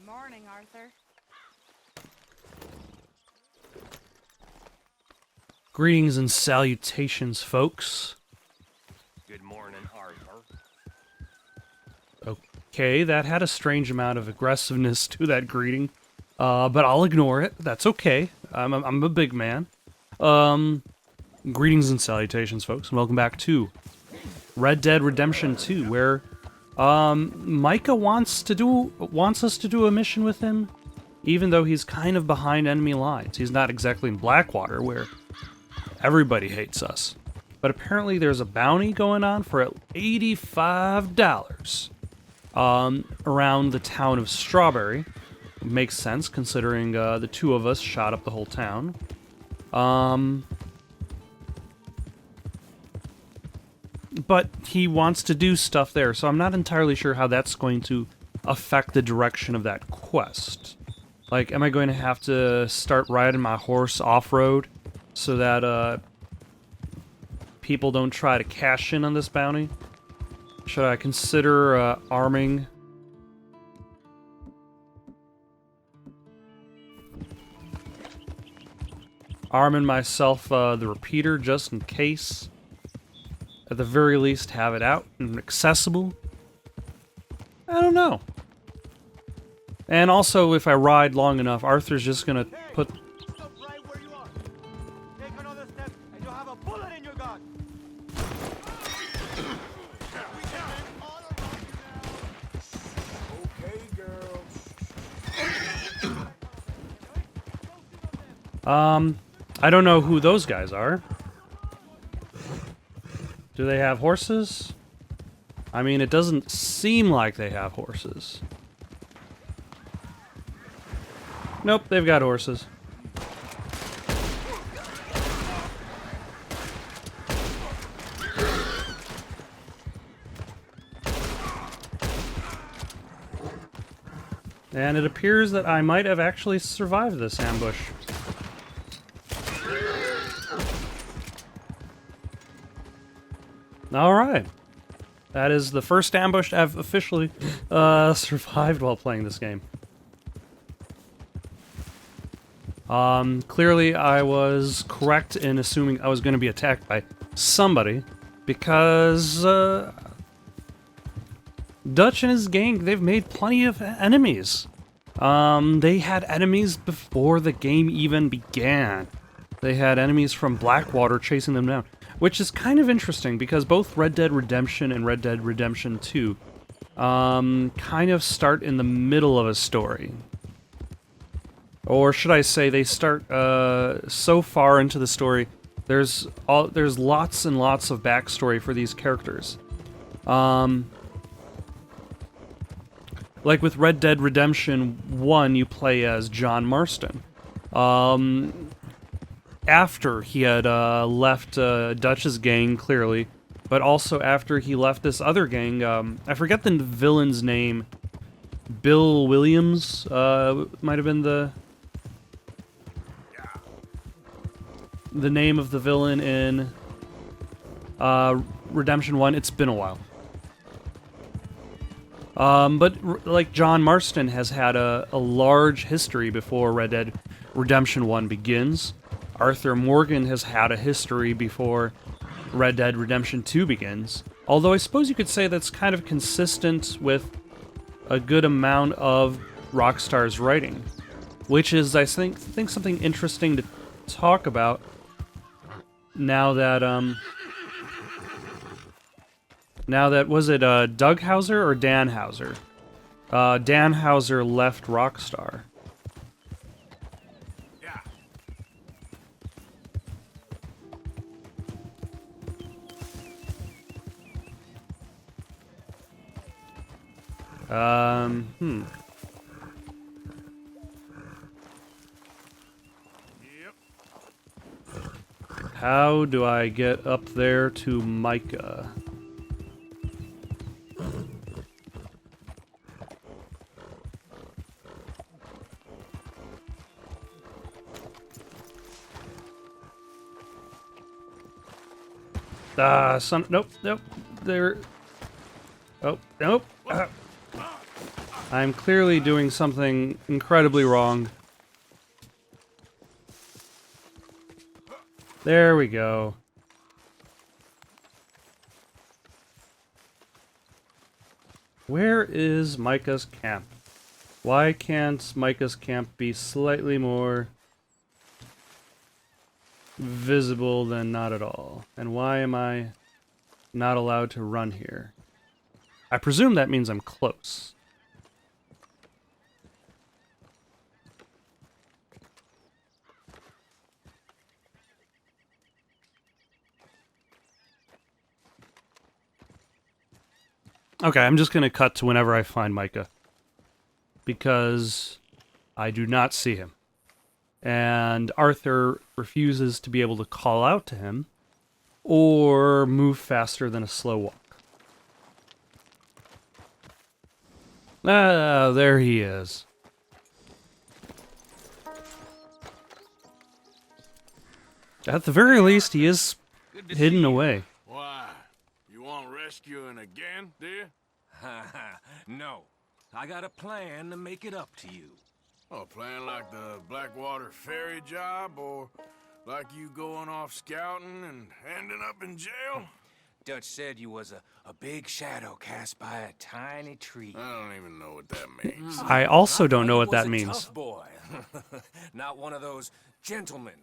Morning, Arthur. Greetings and salutations, folks. Good morning, Arthur. Okay, that had a strange amount of aggressiveness to that greeting, but I'll ignore it. That's okay. I'm a big man. Greetings and salutations, folks, and welcome back to Red Dead Redemption 2, where Micah wants us to do a mission with him, even though he's kind of behind enemy lines. He's not exactly in Blackwater, where everybody hates us. But apparently there's a bounty going on for $85 around the town of Strawberry. Makes sense, considering the two of us shot up the whole town. But he wants to do stuff there, so I'm not entirely sure how that's going to affect the direction of that quest. Like, am I going to have to start riding my horse off-road so that people don't try to cash in on this bounty? Should I consider arming myself the repeater just in case? At the very least, have it out and accessible? I don't know. And also, if I ride long enough, Arthur's just gonna put... Stop right where you are. Take another step and you'll have a bullet in your gun. Okay, girl. I don't know who those guys are. Do they have horses? I mean, it doesn't seem like they have horses. Nope, they've got horses. And it appears that I might have actually survived this ambush. Alright. That is the first ambush I've officially survived while playing this game. Clearly I was correct in assuming I was going to be attacked by somebody, because Dutch and his gang, they've made plenty of enemies. They had enemies before the game even began. They had enemies from Blackwater chasing them down. Which is kind of interesting, because both Red Dead Redemption and Red Dead Redemption 2 kind of start in the middle of a story. Or should I say, they start so far into the story, there's lots and lots of backstory for these characters. Like with Red Dead Redemption 1, you play as John Marston. After he had left Dutch's gang, clearly, but also after he left this other gang, I forget the villain's name. Bill Williams might have been the name of the villain in Redemption 1. It's been a while. But like John Marston has had a large history before Red Dead Redemption 1 begins. Arthur Morgan has had a history before Red Dead Redemption 2 begins. Although I suppose you could say that's kind of consistent with a good amount of Rockstar's writing. Which is, I think something interesting to talk about now that, was it Doug Hauser or Dan Hauser? Dan Hauser left Rockstar. How do I get up there to Micah? Nope, there. Oh, nope. I'm clearly doing something incredibly wrong. There we go. Where is Micah's camp? Why can't Micah's camp be slightly more visible than not at all? And why am I not allowed to run here? I presume that means I'm close. Okay, I'm just gonna cut to whenever I find Micah. Because I do not see him. And Arthur refuses to be able to call out to him or move faster than a slow walk. Ah, there he is. At the very least, he is hidden away. Why? You want rescuing again, dear? No. I got a plan to make it up to you. Oh, a plan like the Blackwater ferry job, or like you going off scouting and ending up in jail? Dutch said you was a big shadow cast by a tiny tree. I don't even know what that means. I also don't know He what that was a means. Tough boy. Not one of those gentlemen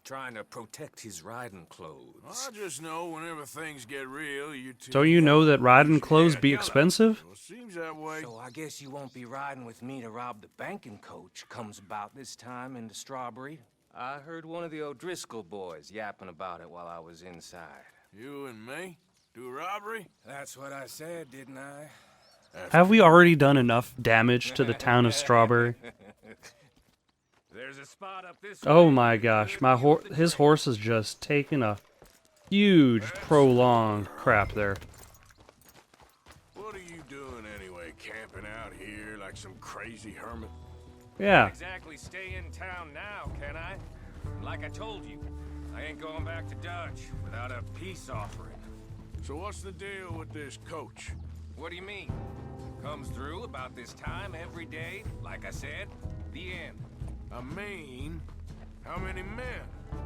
trying to protect his riding clothes. I just know whenever things get real, you two... Don't you know that riding clothes be expensive? Well, seems that way. So I guess you won't be riding with me to rob the banking coach comes about this time in the Strawberry. I heard one of the O'Driscoll boys yapping about it while I was inside. You and me? Do a robbery? That's what I said, didn't I? Have we already done enough damage to the town of Strawberry? There's a spot up this Oh way. my gosh, his horse is just taking a huge, prolonged crap there. What are you doing anyway, camping out here like some crazy hermit? Yeah. Exactly stay in town now, can I? Like I told you, I ain't going back to Dutch without a peace offering. So what's the deal with this coach? What do you mean? Comes through about this time every day, like I said, the end. I mean, how many men?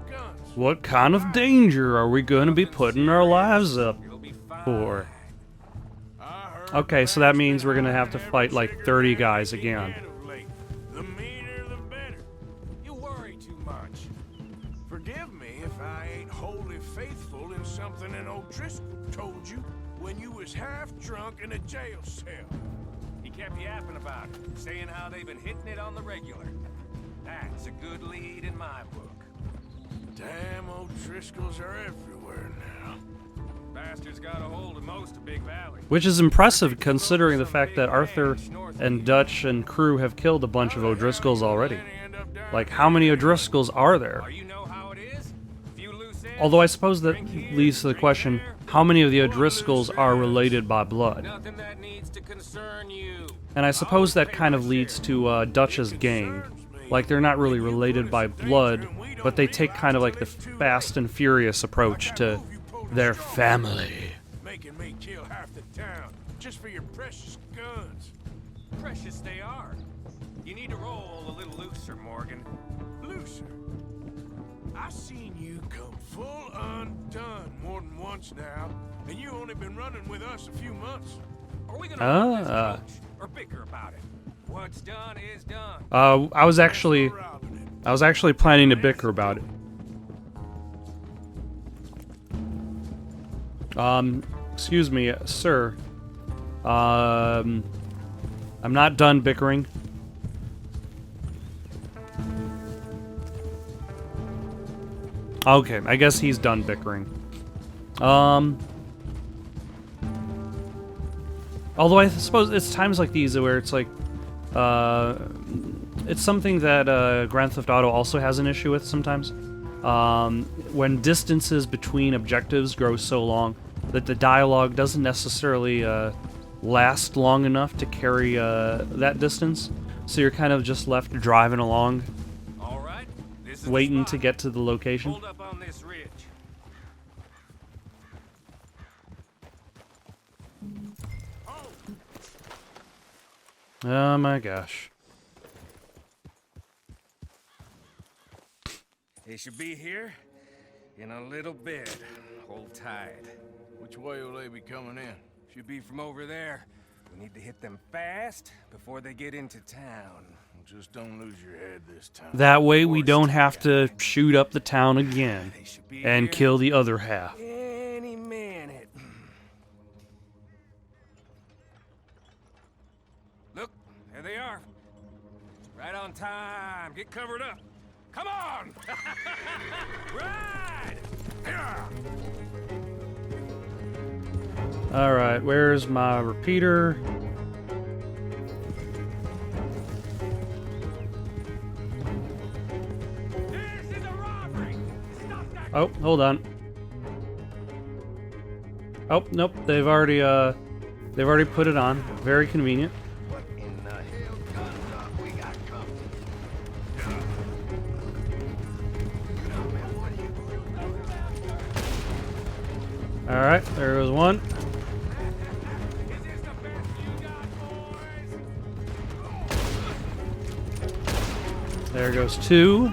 Guns? What kind of danger are we going to be putting our lives up You'll be fine. for? I heard Okay, so that means we're going to have to fight like 30 guys again. The meaner, the better. You worry too much. Forgive me if I ain't wholly faithful in something an O'Driscoll told you when you was half drunk in a jail cell. He kept yapping about it, saying how they've been hitting it on the regular. That's a good lead in my book. Damn O'Driscolls are everywhere now. Bastards got a hold of most of Big Valley. Which is impressive considering the fact that Arthur and Dutch and crew have killed a bunch of O'Driscolls already. Like, how many O'Driscolls are there? Oh, you know how it is? Few loose ends, Although I suppose that drink here, leads to the drink question, there. how many of the O'Driscolls are related by blood? Nothing that needs to concern you. And I suppose that kind of leads to Dutch's gang. Like, they're not really related by blood, but they take kind of like the Fast and Furious approach to their family. Making me kill half the town just for your precious guns. Precious they are. You need to roll a little looser, Morgan. Looser. I seen you come full undone more than once now, and you only been running with us a few months. Are we gonna rob this Ah. coach or bicker about it? What's done is done. I was actually planning to bicker about it. Excuse me, sir. I'm not done bickering. Okay, I guess he's done bickering. Although I suppose it's times like these where it's like, it's something that Grand Theft Auto also has an issue with sometimes. When distances between objectives grow so long that the dialogue doesn't necessarily last long enough to carry that distance, so you're kind of just left driving along, All right. This is the waiting to spot. get to the location. Hold up on this ridge. Oh my gosh. They should be here in a little bit. Hold tight. Which way will they be coming in? Should be from over there. We need to hit them fast before they get into town. Just don't lose your head this time. That way we don't have to shoot up the town again They should be and here kill the other half. any minute. Look, there they are. Right on time. Get covered up. Come on! Ride! Yeah. Alright, where's my repeater? This is a robbery! Stop that! Oh, hold on. Oh, nope, they've already put it on. Very convenient. What in the hell guns up we got coming? Alright, there goes one. Is this the best you got, boys? There goes two.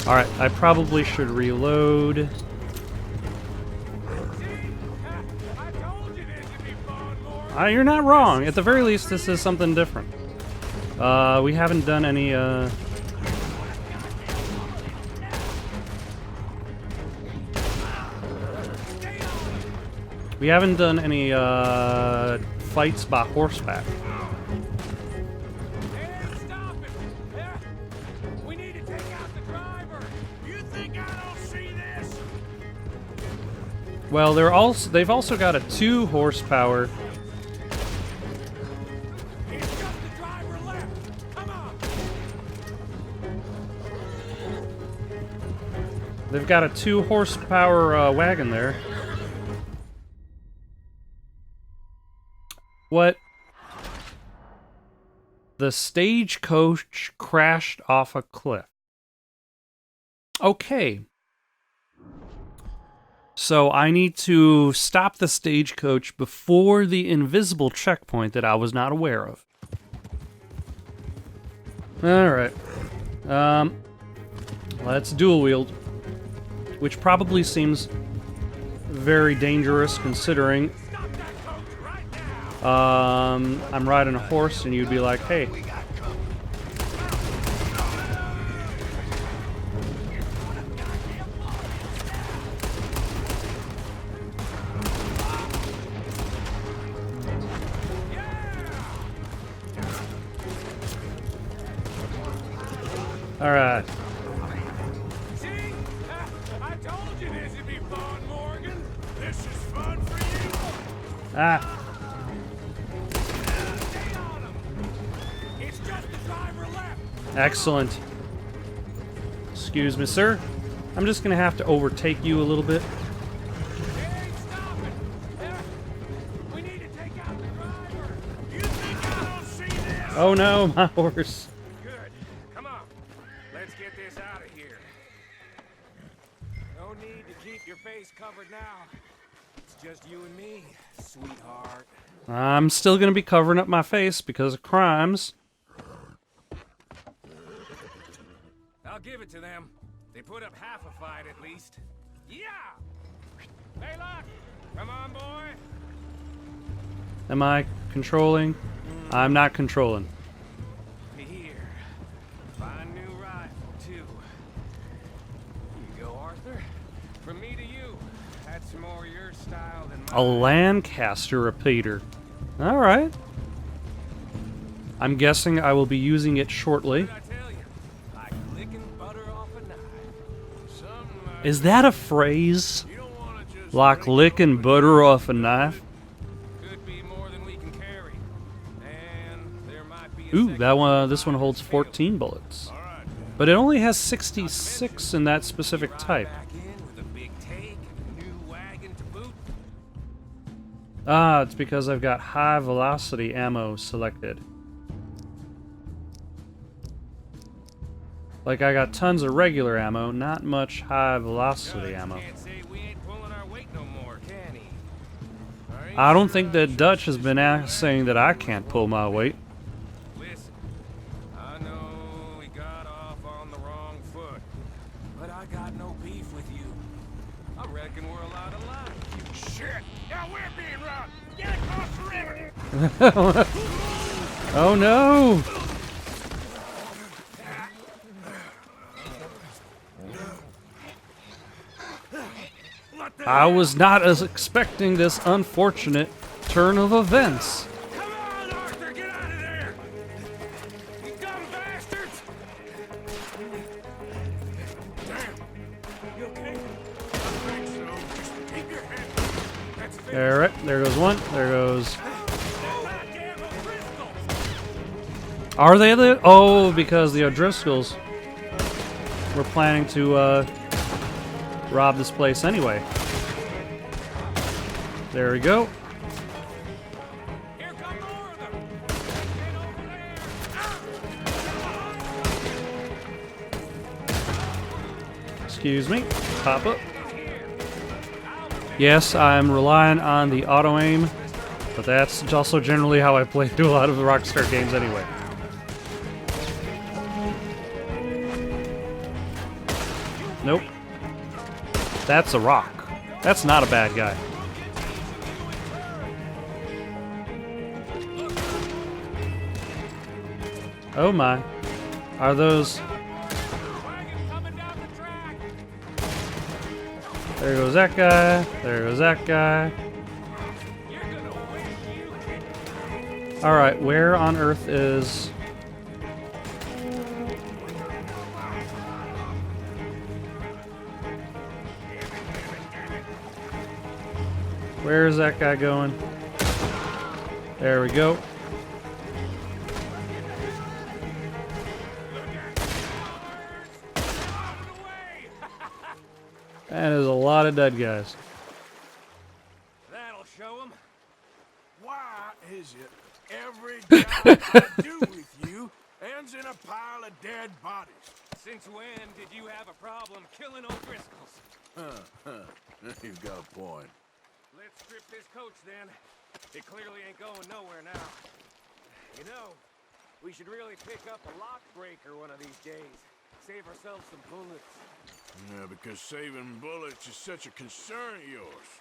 Alright, I probably should reload. I told you this would be fun, Morgan. You're not wrong. At the very least, this is something different. We haven't done any, We haven't done any, fights by horseback. Hey, stop it! Yeah. We need to take out the driver. You think I don't see this? Well, they've also got a 2 horsepower. It's just the driver left. Come on. They've got a 2 horsepower wagon there. What? The stagecoach crashed off a cliff. Okay. So I need to stop the stagecoach before the invisible checkpoint that I was not aware of. Alright. Let's dual wield. Which probably seems very dangerous considering I'm riding a horse and you'd be like, hey. Alright. See? I told you this would be fun, Morgan. This is fun for you. Ah. Stay on him. It's just the driver left. Excellent. Excuse me, sir. I'm just gonna have to overtake you a little bit. Hey, stop it. We need to take out the driver. You think I don't see this? Oh no, my horse. Good. Come on. Let's get this out of here. No need to keep your face covered now. It's just you and me, sweetheart. I'm still gonna be covering up my face because of crimes. I'll give it to them. They put up half a fight at least. Yeah! Hey, look! Come on, boy! Am I controlling? I'm not controlling. Here. Fine new rifle, too. Here you go, Arthur. From me to you. That's more your style than mine. A Lancaster repeater. Alright. I'm guessing I will be using it shortly. What did I tell you? Like licking butter off a knife. Is that a phrase? You don't want to just Like licking butter off a knife? Could be more than we can carry. And there might be a Ooh, second that one. This one holds 14 bullets. All right. But it only has 66 in that specific type. back in with a big take and a new wagon to boot. Ah, it's because I've got high velocity ammo selected. Like I got tons of regular ammo, not much high velocity Judge ammo. can't say we ain't pulling our weight no more, can he? I don't think that Dutch has been saying that I can't pull my weight. Listen, I know we got off on the wrong foot, but I got no beef with you. I reckon we're allowed to lie. Shit! Now we're being robbed! Get across the river! Oh no! I was not as expecting this unfortunate turn of events. Come on, Arthur, get out of there! You dumb bastards! Damn! You okay? I think so. Just keep your head. That's fair. Alright, there goes one. There goes. Goddamn O'Driscolls! Are they the? Oh, because the O'Driscolls were planning to rob this place anyway. There we go. Here come more of them! Get over there! Excuse me. Pop up. Yes, I'm relying on the auto aim, but that's also generally how I play through a lot of the Rockstar games anyway. Nope. That's a rock. That's not a bad guy. Oh my. Are those... There goes that guy. There goes that guy. Alright, where on earth is... Where is that guy going? There we go. That is a lot of dead guys. That'll show them. Why is it every job I do with you ends in a pile of dead bodies? Since when did you have a problem killing O'Driscolls? You've got a point. Let's strip this coach then. It clearly ain't going nowhere now. You know, we should really pick up a lock breaker one of these days. Save ourselves some bullets. Yeah, because saving bullets is such a concern of yours.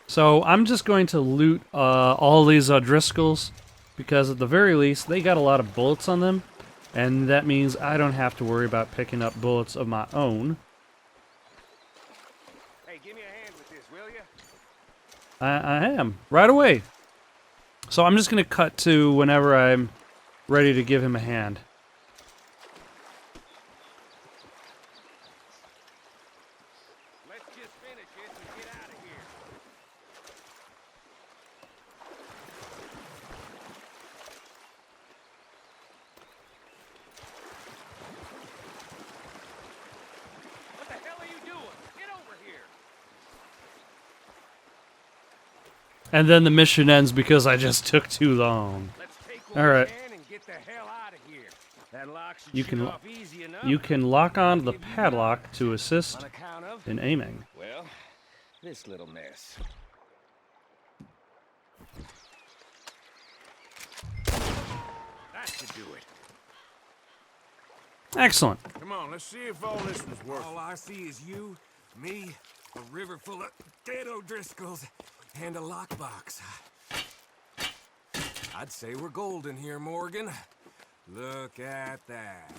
So I'm just going to loot all these Driscolls, because at the very least they got a lot of bullets on them, and that means I don't have to worry about picking up bullets of my own. Hey, give me a hand with this, will you? I am right away. So I'm just going to cut to whenever I'm ready to give him a hand. Let's just finish it and get out of here. What the hell are you doing? Get over here. And then the mission ends because I just took too long. Let's take All what right. we can and get the hell out of here. That lock should You shoot can- off easy enough. You can lock on the Give you padlock that. to assist On account of, in aiming. well, this little mess. That should do it. Excellent. Come on, let's see if all this was worth All I see is you, me, a river full of dead O'Driscolls, and a lockbox. I'd say we're golden here, Morgan. Look at that.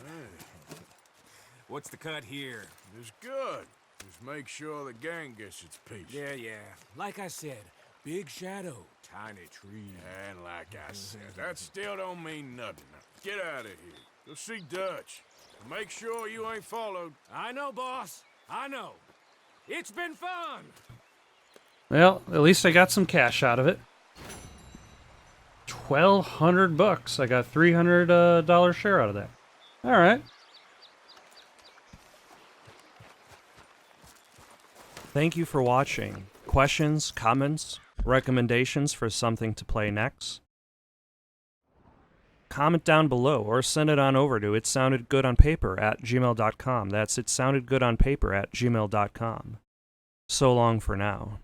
What's the cut here? It's good. Just make sure the gang gets its piece. Yeah. Like I said, big shadow, tiny tree. And like I said, that still don't mean nothing. Now, get out of here. Go see Dutch. Make sure you ain't followed. I know, boss. I know. It's been fun. Well, at least I got some cash out of it. $1,200. I got $300 share out of that. All right. Thank you for watching. Questions, comments, recommendations for something to play next? Comment down below or send it on over to itsoundedgoodonpaper@gmail.com. That's itsoundedgoodonpaper@gmail.com. So long for now.